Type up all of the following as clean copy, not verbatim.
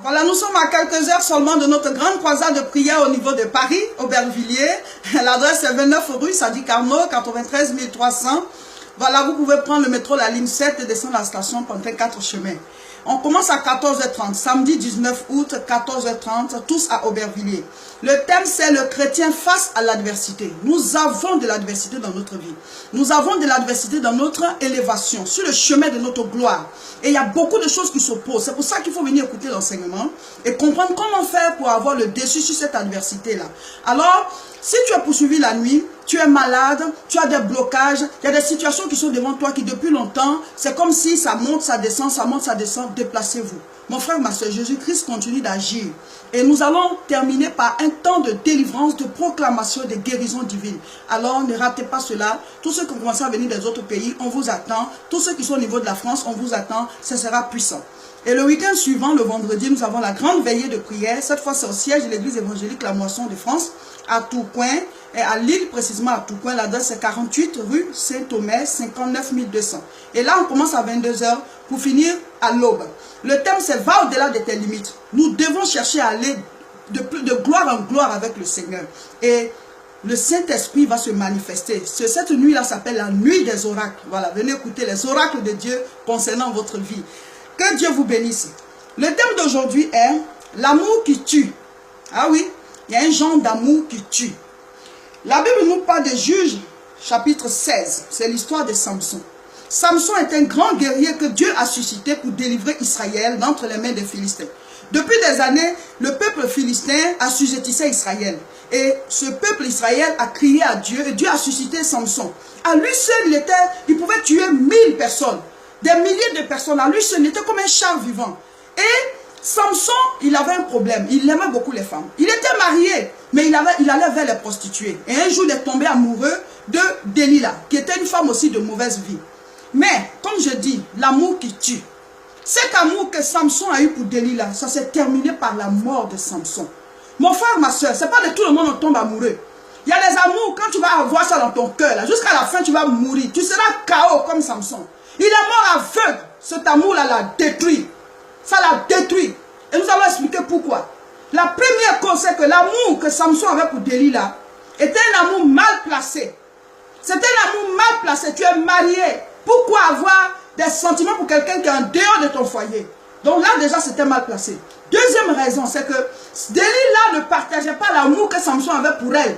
Voilà, nous sommes à quelques heures seulement de notre grande croisade de prière au niveau de Paris, Aubervilliers. L'adresse est 29 rue Sadi Carnot, 93 300. Voilà, vous pouvez prendre le métro, la ligne 7 et descendre à la station Pantin 4 chemins. On commence à 14h30, samedi 19 août, 14h30, tous à Aubervilliers. Le thème, c'est le chrétien face à l'adversité. Nous avons de l'adversité dans notre vie. Nous avons de l'adversité dans notre élévation, sur le chemin de notre gloire. Et il y a beaucoup de choses qui s'opposent. C'est pour ça qu'il faut venir écouter l'enseignement et comprendre comment faire pour avoir le dessus sur cette adversité-là. Alors, si tu as poursuivi la nuit, tu es malade, tu as des blocages, il y a des situations qui sont devant toi qui depuis longtemps, c'est comme si ça monte, ça descend, déplacez-vous. Mon frère, ma soeur, Jésus-Christ continue d'agir. Et nous allons terminer par un temps de délivrance, de proclamation, de guérison divine. Alors ne ratez pas cela. Tous ceux qui ont commencé à venir des autres pays, on vous attend. Tous ceux qui sont au niveau de la France, on vous attend. Ce sera puissant. Et le week-end suivant, le vendredi, nous avons la grande veillée de prière. Cette fois, c'est au siège de l'église évangélique La Moisson de France, à Tourcoing, et à Lille, précisément à Tourcoing. L'adresse est 48 rue Saint-Omer, 59 200. Et là, on commence à 22 h pour finir à l'aube. Le thème, c'est « Va au-delà de tes limites ». Nous devons chercher à aller de gloire en gloire avec le Seigneur. Et le Saint-Esprit va se manifester. Cette nuit-là s'appelle la nuit des oracles. Voilà, venez écouter les oracles de Dieu concernant votre vie. Que Dieu vous bénisse. Le thème d'aujourd'hui est l'amour qui tue. Ah oui, il y a un genre d'amour qui tue. La Bible nous parle de Juges, chapitre 16. C'est l'histoire de Samson. Samson est un grand guerrier que Dieu a suscité pour délivrer Israël d'entre les mains des Philistins. Depuis des années, le peuple philistin assujettissait Israël. Et ce peuple Israël a crié à Dieu et Dieu a suscité Samson. À lui seul, il pouvait tuer 1000 personnes. Des milliers de personnes. À lui seul, il était comme un char vivant. Et Samson, il avait un problème. Il aimait beaucoup les femmes. Il était marié, mais il allait vers les prostituées. Et un jour, il est tombé amoureux de Delilah, qui était une femme aussi de mauvaise vie. Mais, comme je dis, l'amour qui tue. Cet amour que Samson a eu pour Delilah, ça s'est terminé par la mort de Samson. Mon frère, ma soeur, c'est pas de tout le monde qui tombe amoureux. Il y a des amours, quand tu vas avoir ça dans ton cœur, jusqu'à la fin, tu vas mourir. Tu seras KO comme Samson. Il est mort aveugle. Cet amour-là l'a détruit. Ça l'a détruit. Et nous allons expliquer pourquoi. La première cause, c'est que l'amour que Samson avait pour Delilah était un amour mal placé. C'était un amour mal placé. Tu es marié. Pourquoi avoir des sentiments pour quelqu'un qui est en dehors de ton foyer? Donc là, déjà, c'était mal placé. Deuxième raison, c'est que Delilah ne partageait pas l'amour que Samson avait pour elle.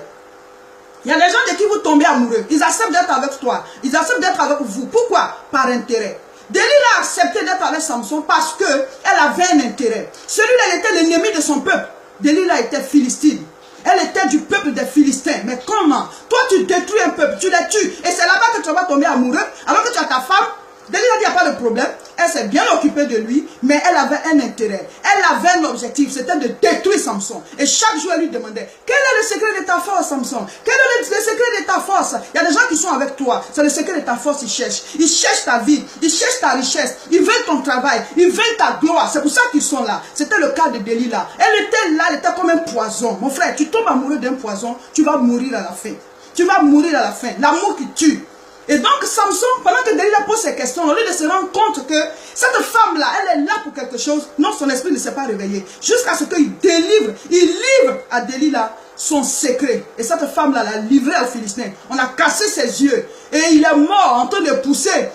Il y a des gens de qui vous tombez amoureux. Ils acceptent d'être avec toi. Ils acceptent d'être avec vous. Pourquoi? Par intérêt. Delilah a accepté d'être avec Samson parce qu'elle avait un intérêt. Celui-là, elle était l'ennemi de son peuple. Delilah était philistine. Elle était du peuple des Philistins. Mais comment? Toi, tu détruis un peuple, tu les tues. Et c'est là-bas que tu vas tomber amoureux. Alors que tu as ta femme. Delilah dit, il n'y a pas de problème. Elle s'est bien occupée de lui, mais elle avait un intérêt. Elle avait un objectif, c'était de détruire Samson. Et chaque jour, elle lui demandait, quel est le secret de ta force, Samson? Quel est le secret de ta force? Il y a des gens qui sont avec toi, c'est le secret de ta force, ils cherchent. Ils cherchent ta vie, ils cherchent ta richesse, ils veulent ton travail, ils veulent ta gloire. C'est pour ça qu'ils sont là. C'était le cas de Delilah. Elle était là, elle était comme un poison. Mon frère, tu tombes amoureux d'un poison, tu vas mourir à la fin. Tu vas mourir à la fin. L'amour qui tue. Et donc Samson, pendant que Delilah pose ces questions, au lieu de se rendre compte que cette femme-là, elle est là pour quelque chose, non, son esprit ne s'est pas réveillé. Jusqu'à ce qu'il délivre, il livre à Delilah son secret. Et cette femme-là l'a livré aux Philistins. On a cassé ses yeux. Et il est mort en train de pousser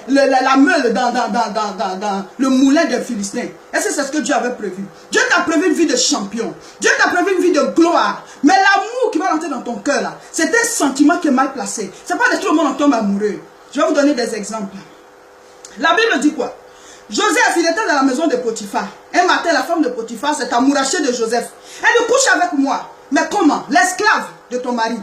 la meule dans le moulin des Philistins. Est-ce que c'est ce que Dieu avait prévu? Dieu t'a prévu une vie de champion. Dieu t'a prévu une vie de gloire. Mais l'amour qui va rentrer dans ton cœur, là, c'est un sentiment qui est mal placé. C'est pas de tout le monde en tombe amoureux. Je vais vous donner des exemples. La Bible dit quoi? Joseph, il était dans la maison de Potiphar. Un matin, la femme de Potiphar s'est amourachée de Joseph. Elle dit, couche avec moi. Mais comment? L'esclave de ton mari.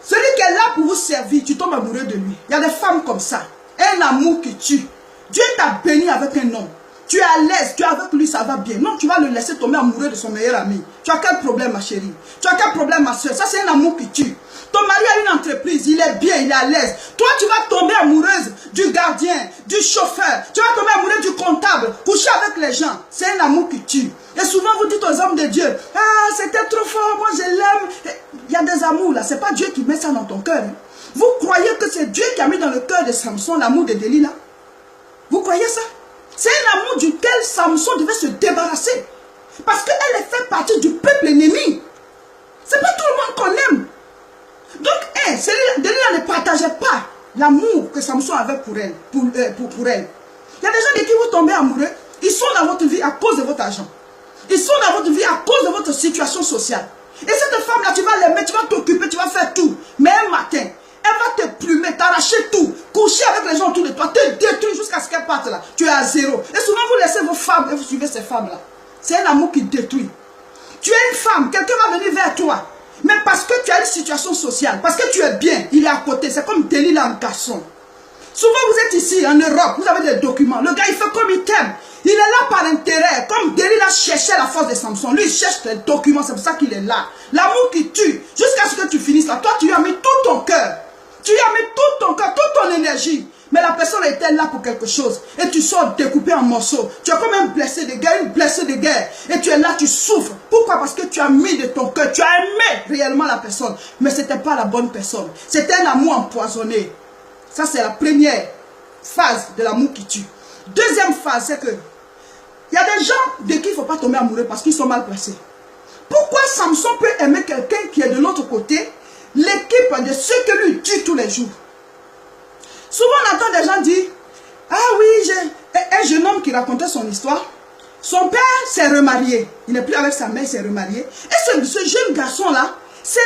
Celui qui est là pour vous servir, tu tombes amoureux de lui. Il y a des femmes comme ça. Un amour qui tue. Dieu t'a béni avec un homme. Tu es à l'aise, tu es avec lui, ça va bien. Non, tu vas le laisser tomber amoureux de son meilleur ami. Tu as quel problème, ma chérie? Tu as quel problème, ma soeur? Ça, c'est un amour qui tue. Ton mari a une entreprise, il est bien, il est à l'aise. Toi, tu vas tomber amoureuse du gardien, du chauffeur. Tu vas tomber amoureuse du comptable, coucher avec les gens. C'est un amour qui tue. Et souvent, vous dites aux hommes de Dieu, ah, c'était trop fort, moi je l'aime. Il y a des amours là, c'est pas Dieu qui met ça dans ton cœur. Hein. Vous croyez que c'est Dieu qui a mis dans le cœur de Samson l'amour de Delilah? Vous croyez ça? C'est un amour duquel Samson devait se débarrasser. Parce qu'elle fait partie du peuple ennemi. C'est pas tout le monde qu'on aime. Donc, Delilah ne partageait pas l'amour que Samson avait pour elle. Pour elle. Il y a des gens de qui vous tombez amoureux. Ils sont dans votre vie à cause de votre argent. Ils sont dans votre vie à cause de votre situation sociale. Et cette femme-là, tu vas l'aimer, tu vas t'occuper, tu vas faire tout. Mais un matin, elle va te plumer, t'arracher tout, coucher avec les gens autour de toi, te détruire jusqu'à ce qu'elle parte là. Tu es à zéro. Et souvent, vous laissez vos femmes et vous suivez ces femmes-là. C'est un amour qui détruit. Tu es une femme, quelqu'un va venir vers toi. Mais parce que tu as une situation sociale, parce que tu es bien, il est à côté. C'est comme Delilah en garçon. Souvent, vous êtes ici, en Europe, vous avez des documents. Le gars, il fait comme il t'aime. Il est là par intérêt. Comme Delilah cherchait la force de Samson. Lui, il cherche les documents. C'est pour ça qu'il est là. L'amour qui tue. Jusqu'à ce que tu finisses là. Toi, tu lui as mis tout ton cœur. Tu lui as mis tout ton cœur, toute ton énergie. Mais la personne était là pour quelque chose. Et tu sors découpé en morceaux. Tu es comme un blessé de guerre, une blessée de guerre. Et tu es là, tu souffres. Pourquoi? Parce que tu as mis de ton cœur. Tu as aimé réellement la personne. Mais ce n'était pas la bonne personne. C'était un amour empoisonné. Ça, c'est la première phase de l'amour qui tue. Deuxième phase, c'est que il y a des gens de qui il ne faut pas tomber amoureux parce qu'ils sont mal placés. Pourquoi Samson peut aimer quelqu'un qui est de l'autre côté, l'équipe de ceux que lui tue tous les jours? Souvent, on entend des gens dire, ah oui, un jeune homme qui racontait son histoire, son père s'est remarié. Il n'est plus avec sa mère, il s'est remarié. Et ce jeune garçon-là, c'est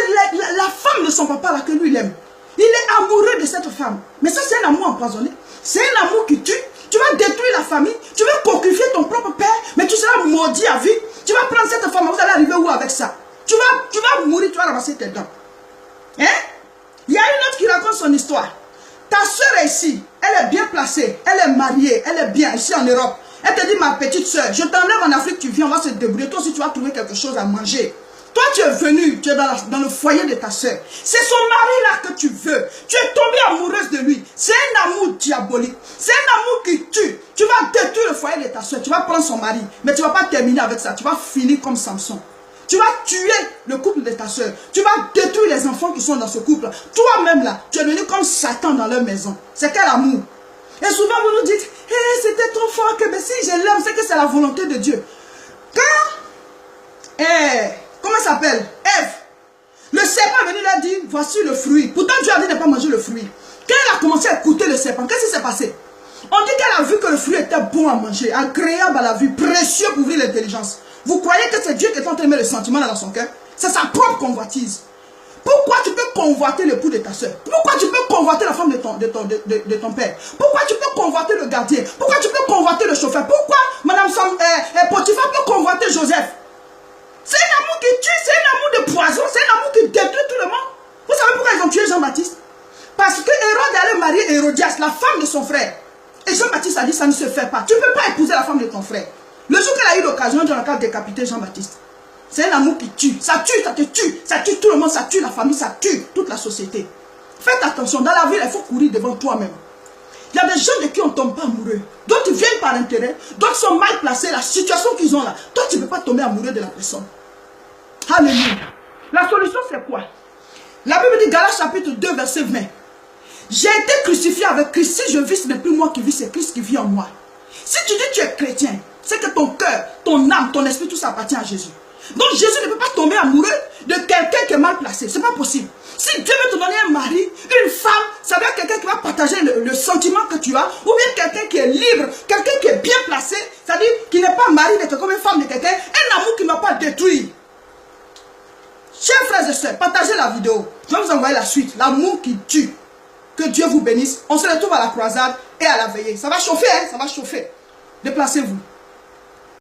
la femme de son papa là que lui il aime. Il est amoureux de cette femme. Mais ça, c'est un amour empoisonné. C'est un amour qui tue. Tu vas détruire la famille. Tu vas coquifier ton propre père. Mais tu seras maudit à vie. Tu vas prendre cette femme. Vous allez arriver où avec ça? Tu vas mourir. Tu vas ramasser tes dents. Hein? Il y a une autre qui raconte son histoire. Ta soeur est ici. Elle est bien placée. Elle est mariée. Elle est bien ici en Europe. Elle te dit, ma petite soeur, je t'enlève en Afrique. Tu viens. On va se débrouiller. Toi aussi, tu vas trouver quelque chose à manger. Toi, tu es venu, tu es dans le foyer de ta soeur. C'est son mari là que tu veux. Tu es tombée amoureuse de lui. C'est un amour diabolique. C'est un amour qui tue. Tu vas détruire le foyer de ta soeur. Tu vas prendre son mari. Mais tu ne vas pas terminer avec ça. Tu vas finir comme Samson. Tu vas tuer le couple de ta soeur. Tu vas détruire les enfants qui sont dans ce couple. Toi-même là, tu es devenu comme Satan dans leur maison. C'est quel amour? Et souvent vous nous dites, hey, c'était trop fort que mais si je l'aime, c'est que c'est la volonté de Dieu. Quand comment ça s'appelle? Ève. Le serpent est venu leur dire, voici le fruit. Pourtant, Dieu a dit de ne pas manger le fruit. Quand elle a commencé à écouter le serpent, qu'est-ce qui s'est passé? On dit qu'elle a vu que le fruit était bon à manger, agréable à la vue, précieux pour ouvrir l'intelligence. Vous croyez que c'est Dieu qui est en train de mettre le sentiment dans son cœur? C'est sa propre convoitise. Pourquoi tu peux convoiter l'époux de ta soeur? Pourquoi tu peux convoiter la femme de ton père? Pourquoi tu peux convoiter le gardien? Pourquoi tu peux convoiter le chauffeur? Pourquoi Madame Potiphar peut convoiter Joseph? C'est un amour qui tue, c'est un amour de poison, c'est un amour qui détruit tout le monde. Vous savez pourquoi ils ont tué Jean-Baptiste? Parce que Hérode allait marier Hérodias, la femme de son frère. Et Jean-Baptiste a dit, ça ne se fait pas. Tu ne peux pas épouser la femme de ton frère. Le jour qu'elle a eu l'occasion, Dieu a décapité Jean-Baptiste. C'est un amour qui tue. Ça tue, ça te tue. Ça tue tout le monde, ça tue la famille, ça tue toute la société. Faites attention, dans la vie, il faut courir devant toi-même. Il y a des gens de qui on ne tombe pas amoureux. D'autres viennent par intérêt. D'autres sont mal placés. La situation qu'ils ont là. Toi, tu ne peux pas tomber amoureux de la personne. Alléluia. La solution, c'est quoi? La Bible dit, Galates chapitre 2, verset 20. J'ai été crucifié avec Christ. Si je vis, ce n'est plus moi qui vis, c'est Christ qui vit en moi. Si tu dis que tu es chrétien, c'est que ton cœur, ton âme, ton esprit, tout ça appartient à Jésus. Donc Jésus ne peut pas tomber amoureux de quelqu'un qui est mal placé. Ce n'est pas possible. Si Dieu veut te donner un mari, une femme, ça veut dire quelqu'un qui va partager le sentiment que tu as, ou bien quelqu'un qui est libre, quelqu'un qui est bien placé, c'est-à-dire qui n'est pas mari de quelqu'un, comme une femme de quelqu'un, un amour qui ne va pas détruire. Chers frères et sœurs, partagez la vidéo. Je vais vous envoyer la suite. L'amour qui tue. Que Dieu vous bénisse. On se retrouve à la croisade et à la veillée. Ça va chauffer, hein? Ça va chauffer. Déplacez-vous.